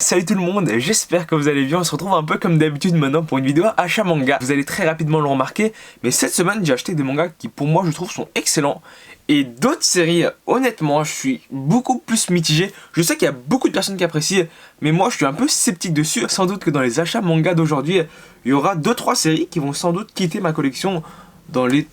Salut tout le monde, j'espère que vous allez bien. On se retrouve un peu comme d'habitude maintenant pour une vidéo achat manga. Vous allez très rapidement le remarquer, mais cette semaine j'ai acheté des mangas qui pour moi je trouve sont excellents. Et d'autres séries, honnêtement, je suis beaucoup plus mitigé. Je sais qu'il y a beaucoup de personnes qui apprécient, mais moi je suis un peu sceptique dessus. Sans doute que dans les achats manga d'aujourd'hui, il y aura 2-3 séries qui vont sans doute quitter ma collection dans les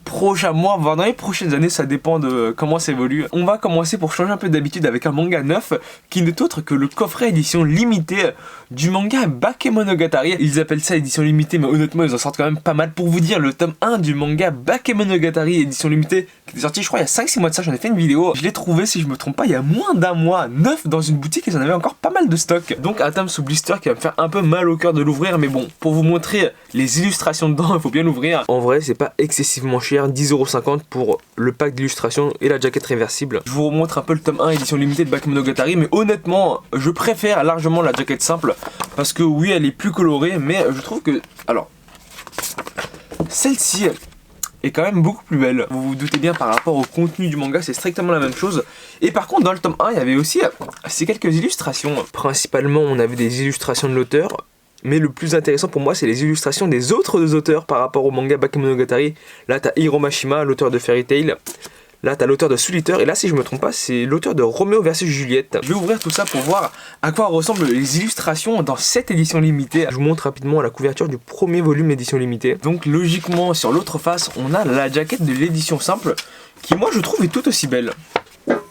prochains mois, voire dans les prochaines années, ça dépend de comment ça évolue. On va commencer pour changer un peu d'habitude avec un manga neuf qui n'est autre que le coffret édition limitée du manga Bakemonogatari. Ils appellent ça édition limitée, mais honnêtement ils en sortent quand même pas mal. Pour vous dire, le tome 1 du manga Bakemonogatari édition limitée qui est sorti je crois il y a 5-6 mois de ça, j'en ai fait une vidéo. Je l'ai trouvé, si je me trompe pas, il y a moins d'un mois, neuf dans une boutique et j'en avais encore pas mal de stock. Donc un tome sous blister qui va me faire un peu mal au cœur de l'ouvrir, mais bon, pour vous montrer les illustrations dedans, il faut bien l'ouvrir. En vrai c'est pas excessivement cher, 10,50€ pour le pack d'illustrations et la jaquette réversible. Je vous remontre un peu le tome 1 édition limitée de Bakemonogatari, mais honnêtement je préfère largement la jaquette simple parce que oui elle est plus colorée, mais je trouve que, alors, celle-ci est quand même beaucoup plus belle. Vous vous doutez bien, par rapport au contenu du manga c'est strictement la même chose. Et par contre dans le tome 1 il y avait aussi ces quelques illustrations. Principalement on avait des illustrations de l'auteur, mais le plus intéressant pour moi c'est les illustrations des autres deux auteurs par rapport au manga Bakemonogatari. Là t'as Hiro Mashima, l'auteur de Fairy Tail. Là t'as l'auteur de Soul Eater, et là si je me trompe pas c'est l'auteur de Roméo vs Juliette. Je vais ouvrir tout ça pour voir à quoi ressemblent les illustrations dans cette édition limitée. Je vous montre rapidement la couverture du premier volume édition limitée. Donc logiquement sur l'autre face on a la jaquette de l'édition simple qui moi je trouve est tout aussi belle.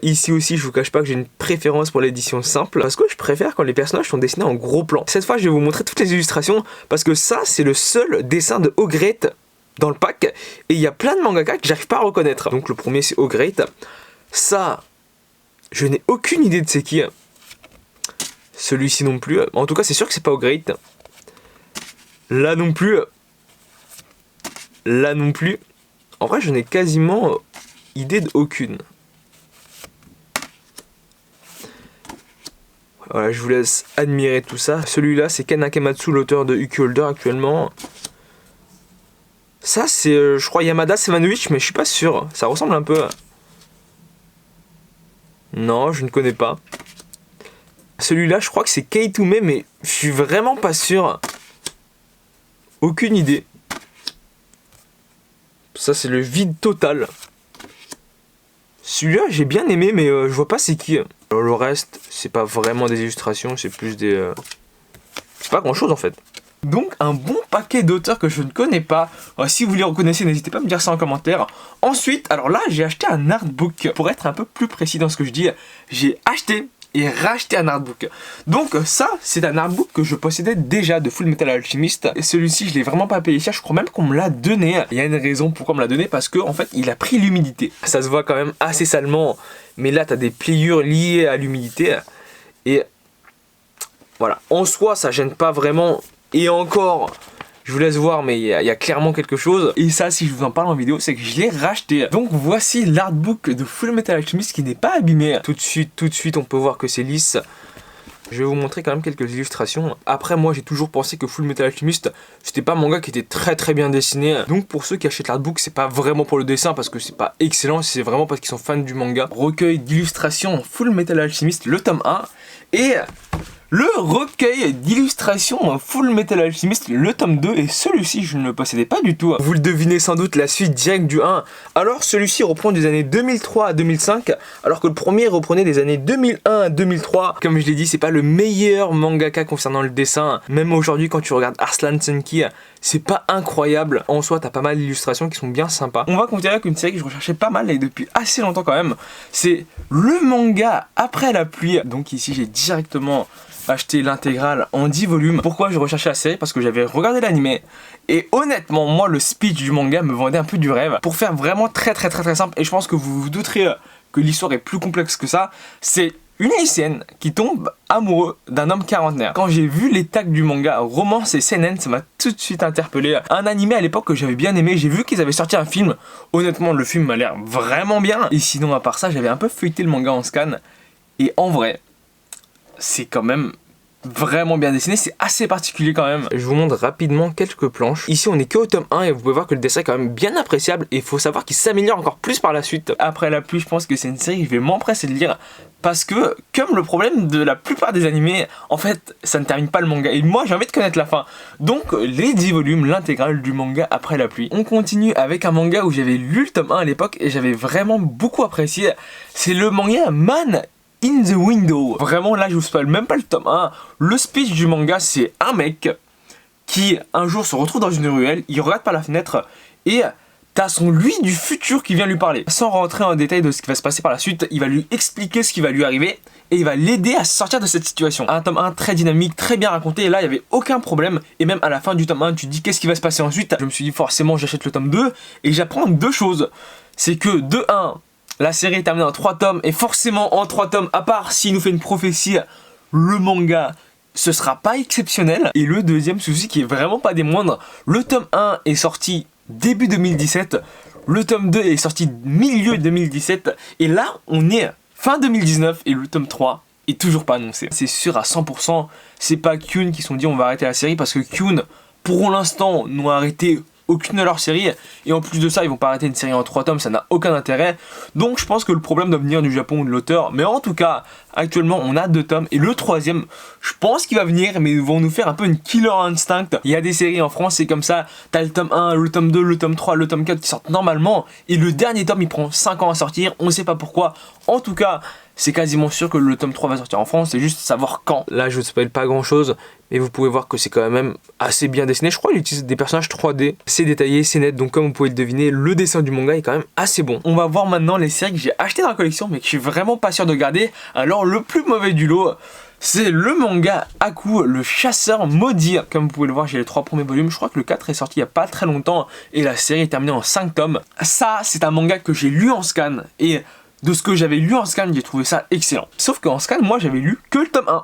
Ici aussi je vous cache pas que j'ai une préférence pour l'édition simple parce que je préfère quand les personnages sont dessinés en gros plan. Cette fois je vais vous montrer toutes les illustrations parce que ça c'est le seul dessin de Ograte dans le pack et il y a plein de mangaka que j'arrive pas à reconnaître. Donc le premier c'est Ograte. Ça je n'ai aucune idée de c'est qui. Celui-ci non plus. En tout cas c'est sûr que c'est pas Ograte. Là non plus. Là non plus. En vrai je n'ai quasiment idée d'aucune. Voilà, je vous laisse admirer tout ça. Celui-là, c'est Ken Akamatsu, l'auteur de Uki Holder actuellement. Ça, c'est, je crois, Yamada Semanovic, mais je suis pas sûr. Ça ressemble un peu. Non, je ne connais pas. Celui-là, je crois que c'est Keitume, mais je suis vraiment pas sûr. Aucune idée. Ça, c'est le vide total. Celui-là, j'ai bien aimé, mais je vois pas c'est qui. Alors, le reste, c'est pas vraiment des illustrations, c'est plus des... C'est pas grand-chose en fait. Donc un bon paquet d'auteurs que je ne connais pas. Si vous les reconnaissez, n'hésitez pas à me dire ça en commentaire. Ensuite, alors là, j'ai acheté un artbook. Pour être un peu plus précis dans ce que je dis, j'ai acheté et racheté un artbook. Donc ça, c'est un artbook que je possédais déjà de Full Metal Alchemist. Et celui-ci, je l'ai vraiment pas payé cher. Je crois même qu'on me l'a donné. Il y a une raison pourquoi on me l'a donné, parce que en fait, il a pris l'humidité. Ça se voit quand même assez salement. Mais là, t'as des pliures liées à l'humidité. Et voilà. En soi, ça gêne pas vraiment. Et encore, je vous laisse voir, mais il y a clairement quelque chose. Et ça, si je vous en parle en vidéo, c'est que je l'ai racheté. Donc voici l'artbook de Full Metal Alchemist qui n'est pas abîmé. Tout de suite, on peut voir que c'est lisse. Je vais vous montrer quand même quelques illustrations. Après, moi, j'ai toujours pensé que Full Metal Alchemist, c'était pas un manga qui était très bien dessiné. Donc pour ceux qui achètent l'artbook, c'est pas vraiment pour le dessin parce que c'est pas excellent, c'est vraiment parce qu'ils sont fans du manga. Recueil d'illustrations Full Metal Alchemist, le tome 1. Et le recueil d'illustrations Full Metal Alchemist, le tome 2, et celui-ci je ne le possédais pas du tout. Vous le devinez sans doute, la suite directe du 1. Alors celui-ci reprend des années 2003 à 2005, alors que le premier reprenait des années 2001 à 2003. Comme je l'ai dit, c'est pas le meilleur mangaka concernant le dessin. Même aujourd'hui quand tu regardes Arslan Senki, c'est pas incroyable. En soi, t'as pas mal d'illustrations qui sont bien sympas. On va considérer qu'une série que je recherchais pas mal et depuis assez longtemps quand même, c'est le manga Après la pluie. Donc ici j'ai directement acheté l'intégrale en 10 volumes. Pourquoi je recherchais la série? Parce que j'avais regardé l'anime et honnêtement moi le speech du manga me vendait un peu du rêve. Pour faire vraiment très simple, et je pense que vous vous douterez que l'histoire est plus complexe que ça, c'est une lycéenne qui tombe amoureux d'un homme quarantenaire. Quand j'ai vu les tags du manga romance et seinen, ça m'a tout de suite interpellé. Un animé à l'époque que j'avais bien aimé, j'ai vu qu'ils avaient sorti un film. Honnêtement le film m'a l'air vraiment bien. Et sinon à part ça, j'avais un peu feuilleté le manga en scan. Et en vrai, c'est quand même vraiment bien dessiné, c'est assez particulier quand même. Je vous montre rapidement quelques planches. Ici on est que au tome 1 et vous pouvez voir que le dessin est quand même bien appréciable et il faut savoir qu'il s'améliore encore plus par la suite. Après la pluie, je pense que c'est une série que je vais m'empresser de lire parce que comme le problème de la plupart des animés, en fait ça ne termine pas le manga et moi j'ai envie de connaître la fin. Donc les 10 volumes, l'intégrale du manga Après la pluie. On continue avec un manga où j'avais lu le tome 1 à l'époque et j'avais vraiment beaucoup apprécié. C'est le manga Man in the Window. Vraiment là je vous spoil même pas le tome 1. Le speech du manga, c'est un mec qui un jour se retrouve dans une ruelle, il regarde par la fenêtre et t'as son lui du futur qui vient lui parler. Sans rentrer en détail de ce qui va se passer par la suite, il va lui expliquer ce qui va lui arriver et il va l'aider à sortir de cette situation. Un tome 1 très dynamique, très bien raconté et là il n'y avait aucun problème. Et même à la fin du tome 1, tu te dis qu'est-ce qui va se passer ensuite. Je me suis dit forcément j'achète le tome 2 et j'apprends deux choses. C'est que de 1, la série est terminée en 3 tomes et forcément en 3 tomes, à part s'il nous fait une prophétie, le manga ce sera pas exceptionnel. Et le deuxième souci qui est vraiment pas des moindres, le tome 1 est sorti début 2017, le tome 2 est sorti milieu 2017 et là on est fin 2019 et le tome 3 est toujours pas annoncé. C'est sûr à 100%, c'est pas Kyun qui se sont dit on va arrêter la série parce que Kyun pour l'instant n'ont arrêté aucune de leurs séries et en plus de ça ils vont pas arrêter une série en 3 tomes, ça n'a aucun intérêt. Donc je pense que le problème doit venir du Japon ou de l'auteur, mais en tout cas actuellement on a 2 tomes et le troisième je pense qu'il va venir mais ils vont nous faire un peu une Killer Instinct. Il y a des séries en France c'est comme ça, t'as le tome 1, le tome 2, le tome 3, le tome 4 qui sortent normalement et le dernier tome il prend 5 ans à sortir, on sait pas pourquoi. En tout cas c'est quasiment sûr que le tome 3 va sortir en France, c'est juste savoir quand. Là je ne spoil pas grand chose, mais vous pouvez voir que c'est quand même assez bien dessiné. Je crois qu'il utilise des personnages 3D, c'est détaillé, c'est net, donc comme vous pouvez le deviner, le dessin du manga est quand même assez bon. On va voir maintenant les séries que j'ai achetées dans la collection, mais que je suis vraiment pas sûr de garder. Alors le plus mauvais du lot, c'est le manga Haku, le chasseur maudit. Comme vous pouvez le voir, j'ai les 3 premiers volumes, je crois que le 4 est sorti il y a pas très longtemps, et la série est terminée en 5 tomes. Ça, c'est un manga que j'ai lu en scan, et de ce que j'avais lu en scan, j'ai trouvé ça excellent. Sauf qu'en scan, moi j'avais lu que le tome 1.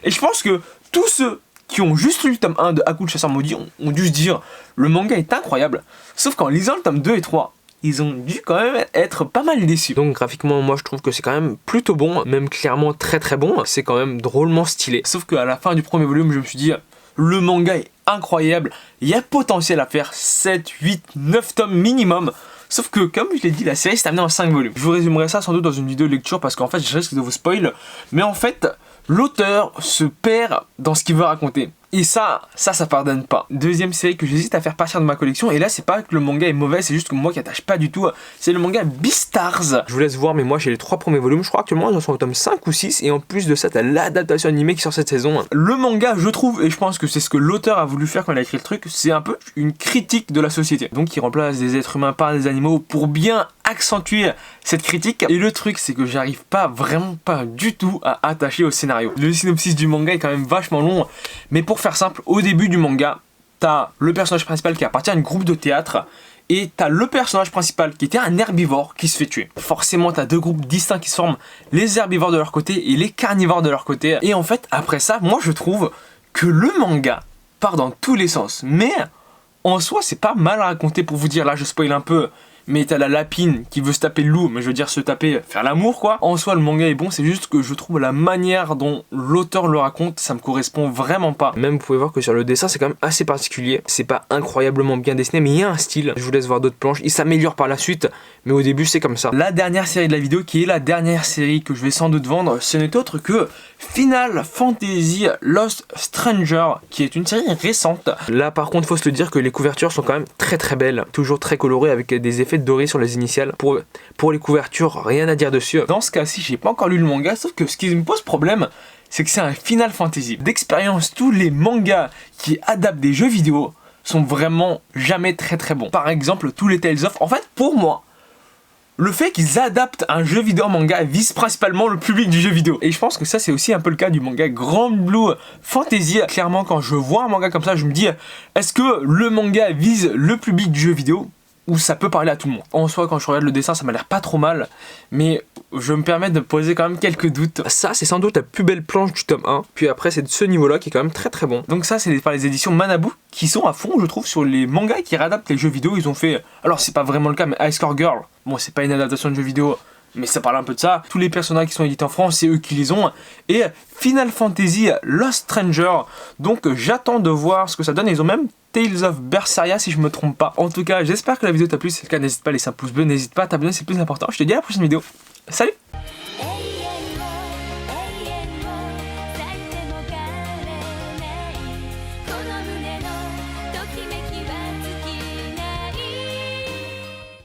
Et je pense que tous ceux qui ont juste lu le tome 1 de Haku le chasseur maudit ont dû se dire le manga est incroyable. Sauf qu'en lisant le tome 2 et 3, ils ont dû quand même être pas mal déçus. Donc graphiquement, moi je trouve que c'est quand même plutôt bon, même clairement très très bon. C'est quand même drôlement stylé. Sauf qu'à la fin du premier volume, je me suis dit le manga est incroyable. Il y a potentiel à faire 7, 8, 9 tomes minimum. Sauf que, comme je l'ai dit, la série s'est terminée en 5 volumes. Je vous résumerai ça sans doute dans une vidéo de lecture parce qu'en fait, je risque de vous spoil. Mais en fait, l'auteur se perd dans ce qu'il veut raconter. Et ça pardonne pas. Deuxième série que j'hésite à faire partir de ma collection, et là c'est pas que le manga est mauvais, c'est juste que moi qui attache pas du tout, c'est le manga Beastars. Je vous laisse voir, mais moi j'ai les 3 premiers volumes, je crois actuellement ils en sont au tome 5 ou 6, et en plus de ça t'as l'adaptation animée qui sort cette saison. Le manga, je trouve, et je pense que c'est ce que l'auteur a voulu faire quand il a écrit le truc, c'est un peu une critique de la société. Donc il remplace des êtres humains par des animaux pour bien accentuer cette critique. Et le truc c'est que j'arrive vraiment pas du tout à attacher au scénario. Le synopsis du manga est quand même vachement long, mais pour faire simple, au début du manga, t'as le personnage principal qui appartient à un groupe de théâtre et t'as le personnage principal qui était un herbivore qui se fait tuer. Forcément, t'as 2 groupes distincts qui se forment, les herbivores de leur côté et les carnivores de leur côté. Et en fait, après ça, moi je trouve que le manga part dans tous les sens, mais en soi, c'est pas mal raconté pour vous dire, là je spoil un peu. Mais t'as la lapine qui veut se taper le loup, mais je veux dire se taper, faire l'amour quoi. En soi le manga est bon, c'est juste que je trouve la manière dont l'auteur le raconte, ça me correspond vraiment pas. Même vous pouvez voir que sur le dessin c'est quand même assez particulier. C'est pas incroyablement bien dessiné, mais il y a un style. Je vous laisse voir d'autres planches, il s'améliore par la suite, mais au début c'est comme ça. La dernière série de la vidéo, qui est la dernière série que je vais sans doute vendre, ce n'est autre que Final Fantasy Lost Stranger, qui est une série récente. Là par contre faut se le dire que les couvertures sont quand même très très belles, toujours très colorées avec des effets doré sur les initiales. Pour les couvertures, rien à dire dessus. Dans ce cas-ci, j'ai pas encore lu le manga, sauf que ce qui me pose problème, c'est que c'est un Final Fantasy. D'expérience, tous les mangas qui adaptent des jeux vidéo sont vraiment jamais très très bons. Par exemple, tous les Tales of, en fait, pour moi, le fait qu'ils adaptent un jeu vidéo en manga vise principalement le public du jeu vidéo. Et je pense que ça c'est aussi un peu le cas du manga Grand Blue Fantasy. Clairement quand je vois un manga comme ça, je me dis, est-ce que le manga vise le public du jeu vidéo où ça peut parler à tout le monde. En soi, quand je regarde le dessin, ça m'a l'air pas trop mal, mais je me permets de poser quand même quelques doutes. Ça, c'est sans doute la plus belle planche du tome 1, puis après, c'est de ce niveau-là qui est quand même très très bon. Donc ça, c'est par les éditions Manabu, qui sont à fond, je trouve, sur les mangas qui réadaptent les jeux vidéo. Ils ont fait, alors c'est pas vraiment le cas, mais High Score Girl, bon, c'est pas une adaptation de jeu vidéo, mais ça parle un peu de ça. Tous les personnages qui sont édités en France, c'est eux qui les ont. Et Final Fantasy Lost Stranger. Donc j'attends de voir ce que ça donne. Ils ont même Tales of Berseria si je me trompe pas. En tout cas, j'espère que la vidéo t'a plu. Si c'est le cas, n'hésite pas à laisser un pouce bleu, n'hésite pas à t'abonner, c'est le plus important. Je te dis à la prochaine vidéo. Salut!